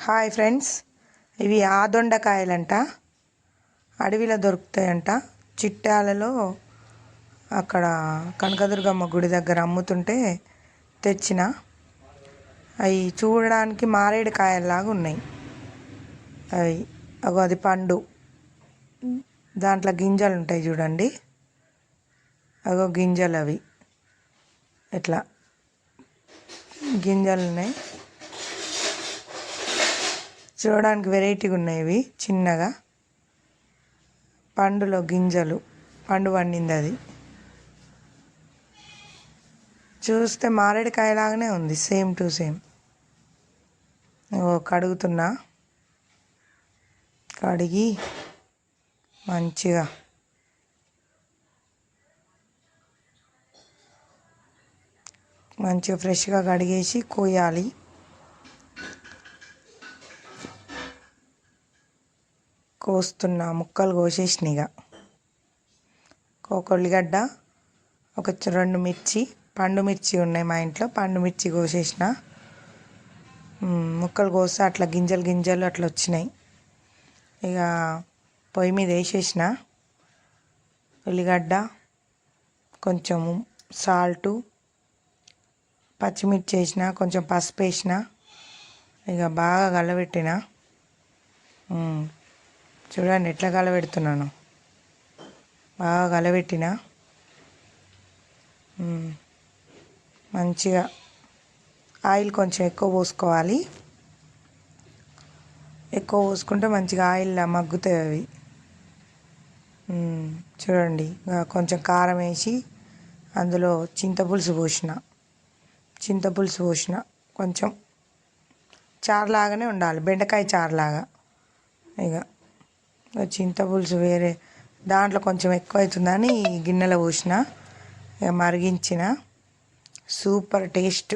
Hi friends, ఇవి ఆదొండకాయలంట. అడవిలో దొరుకుతాయంట. చిట్టాలలో అక్కడ కనకదుర్గమ్మ గుడి దగ్గర అమ్ముతుంటే తెచ్చిన. అవి చూడడానికి మారేడుకాయల్లాగా ఉన్నాయి. అవి అది పండు, దాంట్లో గింజలు ఉంటాయి చూడండి. గింజలు అవి ఇట్లా గింజలు ఉన్నాయి. చూడడానికి వెరైటీగా ఉన్నాయి. ఇవి చిన్నగా పండులో గింజలు, పండు పండింది. అది చూస్తే మారేడుకాయలాగానే ఉంది, సేమ్ టు సేమ్. కడుగుతున్నా, కడిగి మంచిగా ఫ్రెష్గా కడిగేసి కోయాలి. కోస్తున్నా, ముక్కలు కోసేసినగా. ఒక ఉల్లిగడ్డ, ఒక 2 మిర్చి, పండు మిర్చి ఉన్నాయి మా ఇంట్లో. పండు మిర్చి కోసేసిన. ముక్కలు కోస్తే అట్లా గింజలు అట్లా వచ్చినాయి. ఇక పొయ్యి మీద వేసేసిన. ఉల్లిగడ్డ, కొంచెం సాల్టు, పచ్చిమిర్చి వేసిన, కొంచెం పసుపు వేసిన. ఇక బాగా కలబెట్టిన. చూడండి ఎట్లా కలబెడుతున్నాను. బాగా కలబెట్టిన. మంచిగా ఆయిల్ కొంచెం ఎక్కువ పోసుకోవాలి. ఎక్కువ పోసుకుంటే మంచిగా ఆయిల్లో మగ్గుతాయి అవి. చూడండి, కొంచెం కారం వేసి అందులో చింతపులుసు పోసిన. కొంచెం చారులాగానే ఉండాలి, బెండకాయ చారులాగా. ఇక చింతపులుసు వేరే దాంట్లో కొంచెం ఎక్కువ అవుతుందని గిన్నెలో పోసిన. ఇక మరిగించిన. Super taste.